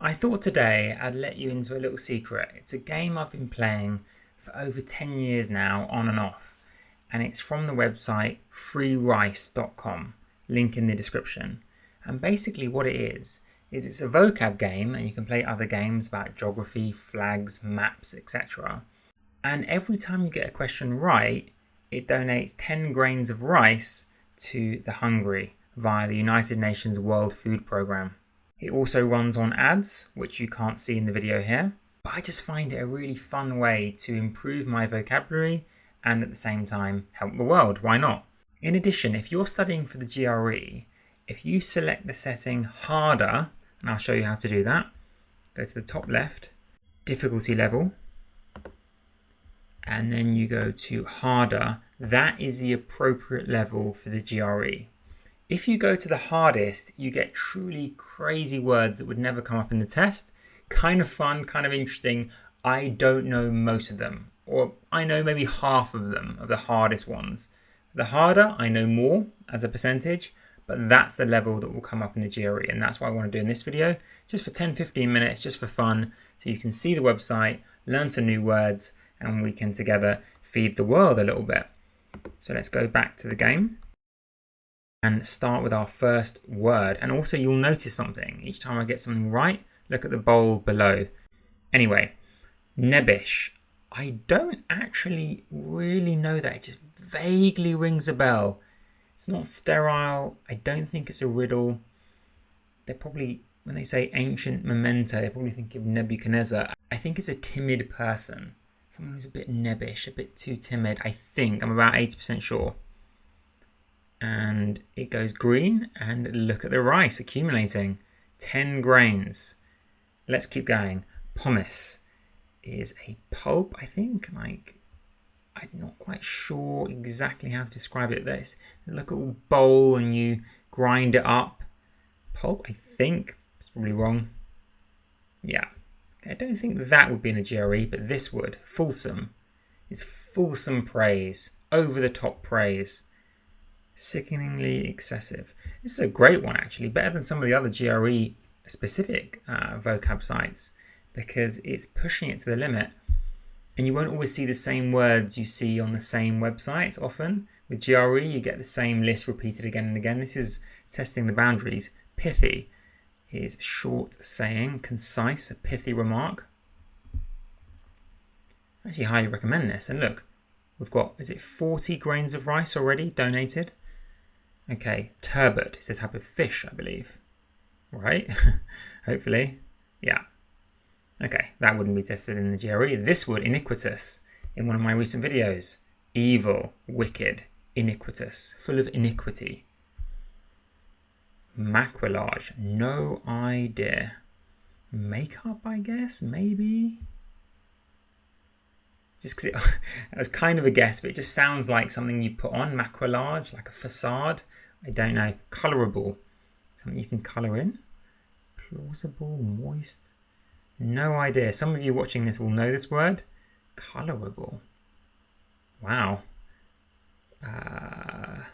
I thought today I'd let you into a little secret. It's a game I've been playing for over 10 years now, on and off. And it's from the website freerice.com, link in the description. And basically what it is it's a vocab game, and you can play other games about geography, flags, maps, etc. And every time you get a question right, it donates 10 grains of rice to the hungry via the United Nations World Food Programme. It also runs on ads, which you can't see in the video here, but I just find it a really fun way to improve my vocabulary and at the same time help the world. Why not? In addition, if you're studying for the GRE, if you select the setting harder, and I'll show you how to do that, go to the top left, difficulty level, and then you go to harder, that is the appropriate level for the GRE. If you go to the hardest, you get truly crazy words that would never come up in the test. Kind of fun, kind of interesting. I don't know most of them, or I know maybe half of them, of the hardest ones. The harder, I know more as a percentage, but that's the level that will come up in the GRE, and that's what I want to do in this video, just for 10-15 minutes, just for fun, so you can see the website, learn some new words, and we can together feed the world a little bit. So let's go back to the game and start with our first word. And also you'll notice something. Each time I get something right, look at the bowl below. Anyway, nebbish. I don't actually really know that. It just vaguely rings a bell. It's not sterile. I don't think it's a riddle. They're probably, when they say ancient memento, they probably think of Nebuchadnezzar. I think it's a timid person. Someone who's a bit nebbish, a bit too timid. I think. I'm about 80% sure. And it goes green, and look at the rice accumulating. 10 grains. Let's keep going. Pomace is a pulp, I think. Like, I'm not quite sure exactly how to describe it. There's like a little bowl and you grind it up. Pulp, I think. It's probably wrong. Yeah. I don't think that would be in a GRE, but this would. Fulsome is fulsome praise. Over the top praise. Sickeningly excessive. This is a great one, actually, better than some of the other GRE specific vocab sites, because it's pushing it to the limit, and you won't always see the same words you see on the same websites. Often with GRE you get the same list repeated again and again. This is testing the boundaries. Pithy is short saying, concise, a pithy remark. I actually highly recommend this. And look, we've got, is it 40 grains of rice already donated? Okay, turbot is a type of fish, I believe. Right? Hopefully. Yeah. Okay, that wouldn't be tested in the GRE. This would, iniquitous, in one of my recent videos. Evil, wicked, iniquitous, full of iniquity. Maquillage, no idea. Makeup, I guess, maybe? Just because it was kind of a guess, but it just sounds like something you put on. Maquillage, like a facade. I don't know. Colorable, something you can color in. Plausible, moist. No idea. Some of you watching this will know this word. Colorable. Wow. I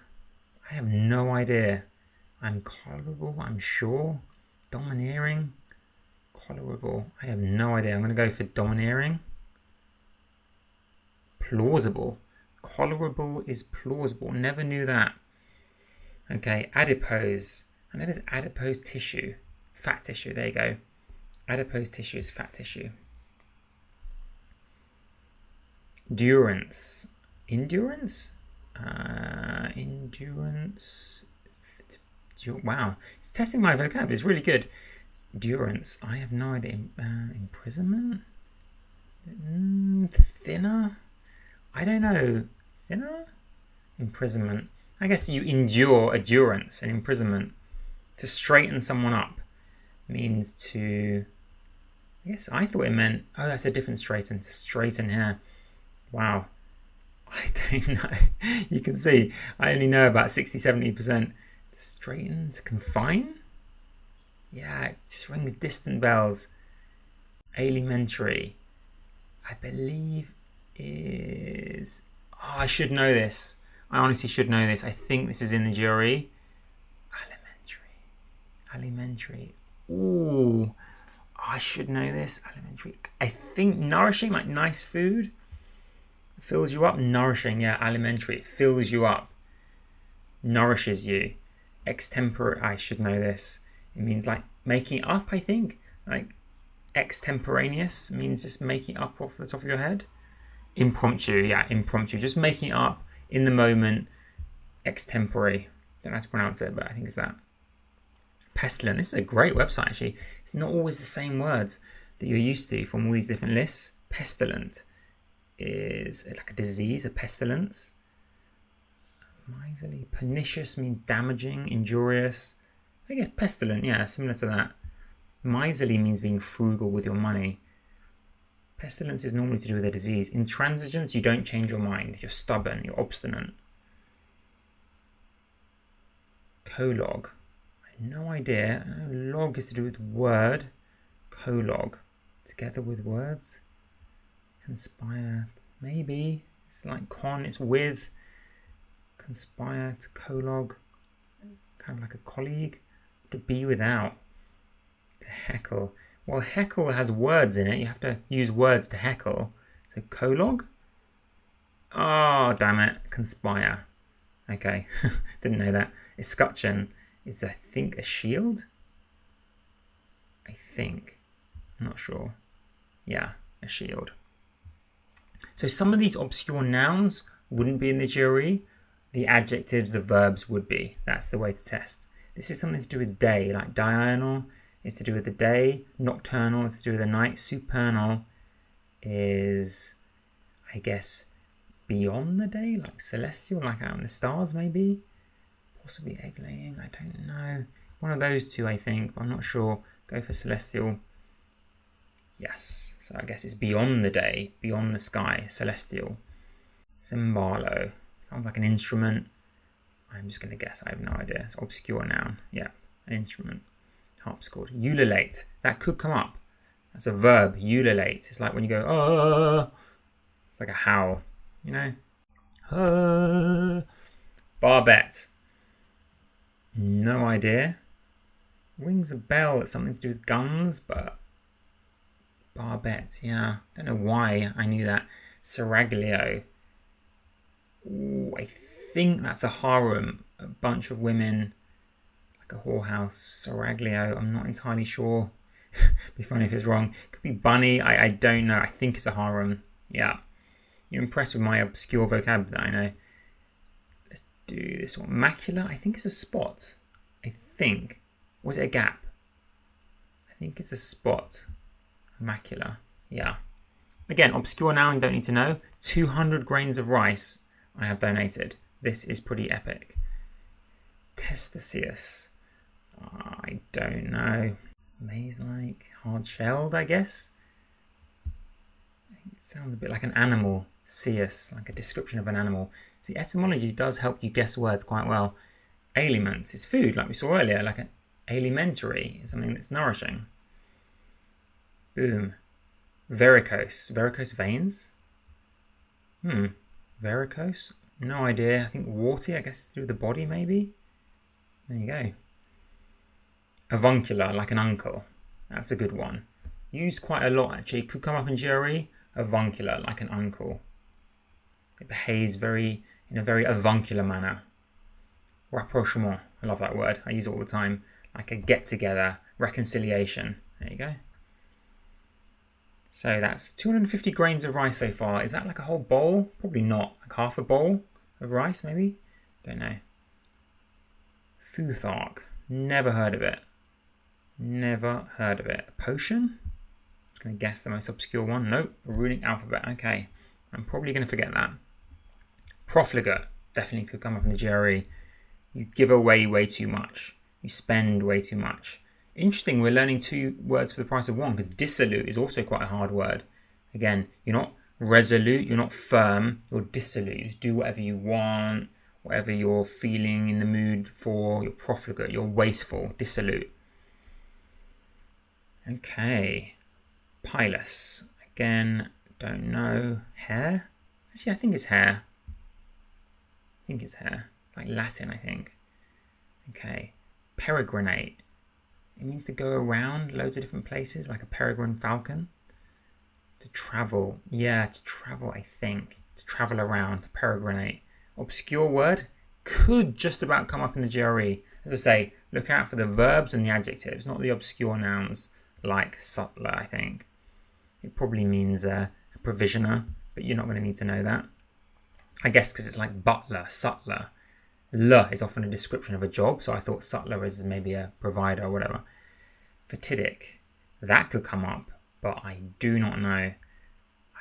have no idea. I'm colorable, I'm sure. Domineering. Colorable. I have no idea. I'm going to go for domineering. Plausible. Colorable is plausible. Never knew that. Okay, adipose. I know there's adipose tissue. Fat tissue, there you go. Adipose tissue is fat tissue. Durance. Endurance? Endurance. Wow, it's testing my vocab. It's really good. Durance. I have no idea. Imprisonment? Thinner? I don't know. Thinner? Imprisonment. I guess you endure a durance, an imprisonment. To straighten someone up means to... I guess I thought it meant... Oh, that's a different straighten. To straighten hair. Wow. I don't know. You can see I only know about 60-70%. To straighten, to confine? Yeah, it just rings distant bells. Alimentary, I believe is... Oh, I should know this. I honestly should know this. I think this is in the GRE. Alimentary. Ooh, I should know this. Alimentary. I think nourishing, like nice food. Fills you up. Nourishing, yeah. Alimentary. It fills you up. Nourishes you. Extempore. I should know this. It means like making it up, I think. Like extemporaneous means just making it up off the top of your head. Impromptu, yeah. Impromptu. Just making it up in the moment. Extempore. Don't know how to pronounce it, but I think it's that. Pestilent. This is a great website, actually. It's not always the same words that you're used to from all these different lists. Pestilent is like a disease, a pestilence. Miserly. Pernicious means damaging, injurious. I guess pestilent, yeah, similar to that. Miserly means being frugal with your money. Pestilence is normally to do with a disease. Intransigence, you don't change your mind. You're stubborn, you're obstinate. Collogue. No idea. Log is to do with word. Collogue. Together with words. Conspire. Maybe. It's like con. It's with. Conspire. To collogue. Kind of like a colleague. To be without. To heckle. Well, heckle has words in it. You have to use words to heckle. So collogue. Oh, damn it. Conspire. Okay. Didn't know that. Escutcheon. Is I think a shield? I think. I'm not sure. Yeah, a shield. So some of these obscure nouns wouldn't be in the GRE. The adjectives, the verbs would be. That's the way to test. This is something to do with day, like diurnal is to do with the day. Nocturnal is to do with the night. Supernal is, I guess, beyond the day, like celestial, like out in the stars maybe. Possibly egg laying, I don't know. One of those two, I think, but I'm not sure. Go for celestial. Yes, so I guess it's beyond the day, beyond the sky, celestial. Cymbalo. Sounds like an instrument. I'm just going to guess, I have no idea. It's obscure noun. Yeah, an instrument. Harpsichord. Ululate. That could come up. That's a verb, ululate. It's like when you go, oh. It's like a howl, you know? Barbette. No idea. Rings a bell. It's something to do with guns, but barbette, yeah. Don't know why I knew that. Seraglio. Ooh, I think that's a harem. A bunch of women, like a whorehouse. Seraglio. I'm not entirely sure. Be funny if it's wrong. Could be bunny. I don't know. I think it's a harem. Yeah. You're impressed with my obscure vocab that I know. Do this one. Macula, I think it's a spot. I think. Was it a gap? I think it's a spot. Macula. Yeah. Again, obscure noun, don't need to know. 200 grains of rice I have donated. This is pretty epic. Testaceous. I don't know. Maze-like. Hard-shelled, I guess. It sounds a bit like an animal. Ceus, like a description of an animal. See, etymology does help you guess words quite well. Aliment is food, like we saw earlier, like an alimentary is something that's nourishing. Boom. Varicose. Varicose veins? Varicose? No idea. I think warty, I guess it's through the body, maybe? There you go. Avuncular, like an uncle. That's a good one. Used quite a lot, actually. Could come up in GRE. Avuncular, like an uncle. It behaves in a very avuncular manner. Rapprochement. I love that word. I use it all the time. Like a get-together, reconciliation. There you go. So that's 250 grains of rice so far. Is that like a whole bowl? Probably not. Like half a bowl of rice, maybe? Don't know. Futhark. Never heard of it. Never heard of it. A potion? I'm just going to guess the most obscure one. Nope. A runic alphabet. Okay. I'm probably going to forget that. Profligate. Definitely could come up in the GRE. You give away way too much. You spend way too much. Interesting, we're learning two words for the price of one, because dissolute is also quite a hard word. Again, you're not resolute, you're not firm, you're dissolute. You just do whatever you want, whatever you're feeling in the mood for. You're profligate, you're wasteful, dissolute. Okay. Pilus. Again, don't know. Hair? Actually, I think it's hair. I think it's hair. Like Latin, I think. Okay. Peregrinate. It means to go around loads of different places, like a peregrine falcon. To travel. Yeah, to travel, I think. To travel around, to peregrinate. Obscure word could just about come up in the GRE. As I say, look out for the verbs and the adjectives, not the obscure nouns like sutler, I think. It probably means a provisioner, but you're not going to need to know that. I guess because it's like butler, sutler. L is often a description of a job, so I thought sutler is maybe a provider or whatever. Fatidic, that could come up, but I do not know.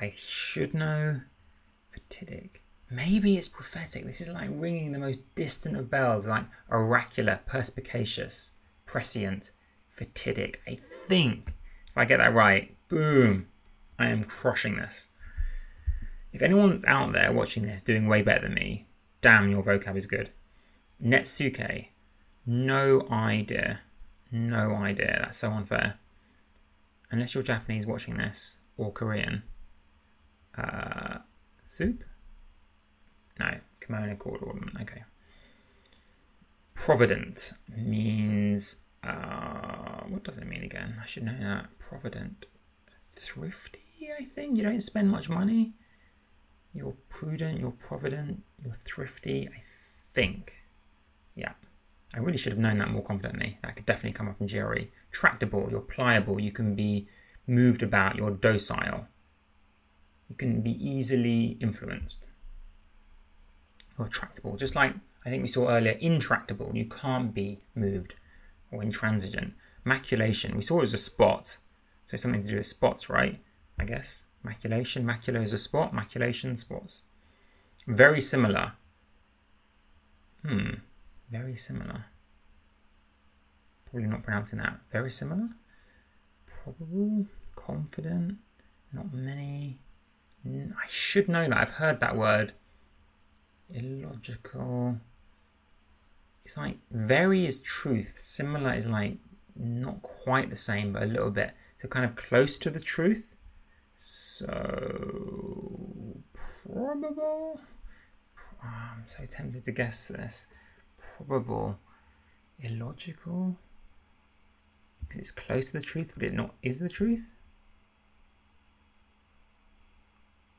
I should know. Fatidic. Maybe it's prophetic. This is like ringing the most distant of bells, like oracular, perspicacious, prescient, fatidic. I think, if I get that right, boom, I am crushing this. If anyone's out there watching this doing way better than me, damn, your vocab is good. Netsuke, no idea. No idea. That's so unfair. Unless you're Japanese watching this, or Korean. Soup? No, kimono cord ornament. Okay. Provident means, what does it mean again? I should know that. Provident. Thrifty, I think. You don't spend much money. You're prudent, you're provident, you're thrifty, I think. Yeah. I really should have known that more confidently. That could definitely come up in GRE. Tractable, you're pliable, you can be moved about, you're docile. You can be easily influenced. Or tractable, just like I think we saw earlier, intractable, you can't be moved, or intransigent. Maculation, we saw it was a spot, so something to do with spots, right? I guess. Maculation, macula is a spot, maculation, spots. Very similar. Very similar. Probably not pronouncing that. Very similar? Probable, confident, not many. I should know that, I've heard that word. Illogical. It's like very is truth. Similar is like not quite the same, but a little bit. So kind of close to the truth. So probable. I'm so tempted to guess this. Probable. Illogical. Because it's close to the truth, but it not is the truth.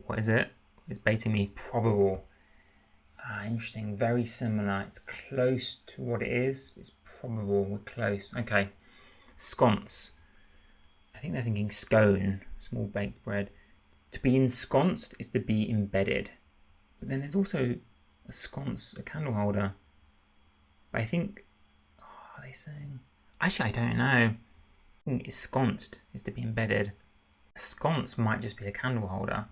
What is it? It's baiting me. Probable. Interesting. Very similar. It's close to what it is. It's probable. We're close. Okay. Sconce. I think they're thinking scone, small baked bread. To be ensconced is to be embedded. But then there's also a sconce, a candle holder. But I think, are they saying? Actually, I don't know. I think ensconced is to be embedded. Sconce might just be a candle holder.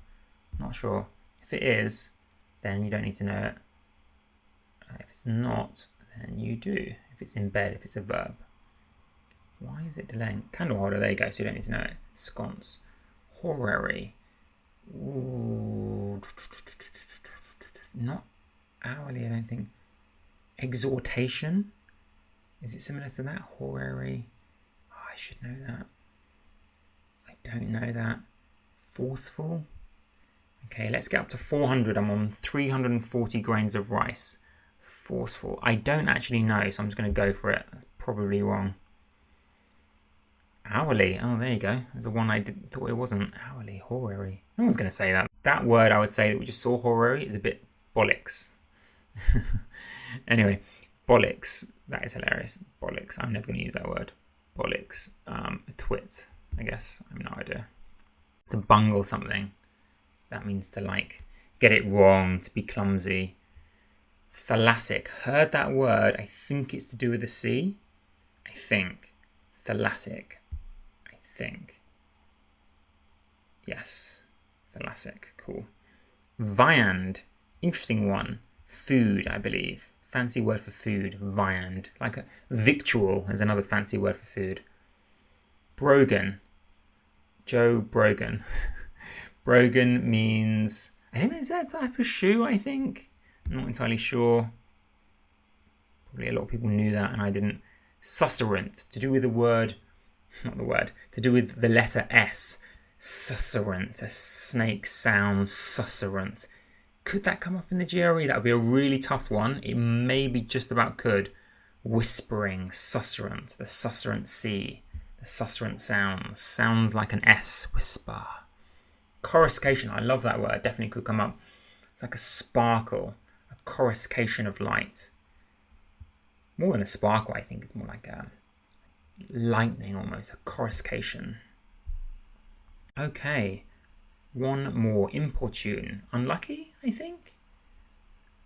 Not sure. If it is, then you don't need to know it. If it's not, then you do. If it's embed, if it's a verb. Why is it delaying? Candle holder, there you go, so you don't need to know it. Sconce. Horary. Ooh. Not hourly, I don't think. Exhortation. Is it similar to that? Horary. Oh, I should know that. I don't know that. Forceful. Okay, let's get up to 400. I'm on 340 grains of rice. Forceful. I don't actually know, so I'm just going to go for it. That's probably wrong. Hourly. Oh, there you go. There's the one I thought it wasn't. Hourly. Horary. No one's going to say that. That word I would say that we just saw, horary, is a bit bollocks. Anyway, bollocks. That is hilarious. Bollocks. I'm never going to use that word. Bollocks. A twit, I guess. I have no idea. To bungle something. That means to like get it wrong, to be clumsy. Thalassic. Heard that word. I think it's to do with the sea. I think. Thalassic. I think. Yes. Thalassic. Cool. Viand. Interesting one. Food, I believe. Fancy word for food. Viand. Like a victual is another fancy word for food. Brogan. Joe Brogan. Brogan means, I think it's that type of shoe, I think. I'm not entirely sure. Probably a lot of people knew that and I didn't. Susurrant, to do with the word, not the word, to do with the letter S. Susurrant, a snake sound, susurrant. Could that come up in the GRE? That would be a really tough one. It maybe just about could. whispering, susurrant, the susurrant sea, the susurrant sounds like an S, whisper. Coruscation, I love that word, definitely could come up. It's like a sparkle, a coruscation of light. More than a sparkle, I think it's more like a lightning almost, a coruscation. Okay, one more, importune. Unlucky, I think?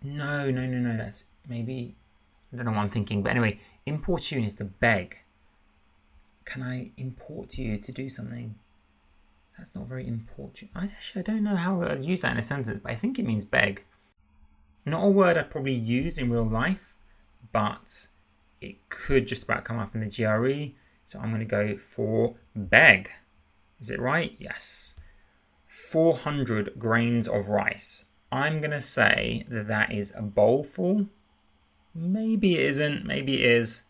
No, that's maybe, I don't know what I'm thinking, but anyway, importune is to beg. Can I import you to do something? That's not very importune. I don't know how I'd use that in a sentence, but I think it means beg. Not a word I'd probably use in real life, but it could just about come up in the GRE. So I'm going to go for beg. Is it right? Yes. 400 grains of rice. I'm going to say that is a bowl full. Maybe it isn't. Maybe it is.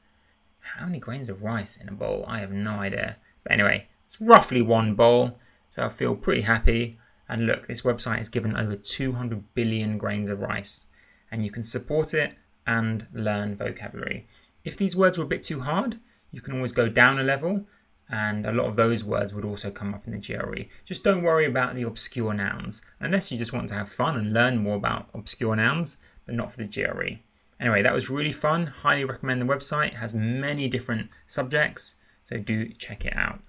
How many grains of rice in a bowl? I have no idea. But anyway, it's roughly one bowl. So I feel pretty happy. And look, this website has given over 200 billion grains of rice. And you can support it and learn vocabulary. If these words were a bit too hard, you can always go down a level. And a lot of those words would also come up in the GRE. Just don't worry about the obscure nouns, unless you just want to have fun and learn more about obscure nouns, but not for the GRE. Anyway, that was really fun. Highly recommend the website. It has many different subjects, so do check it out.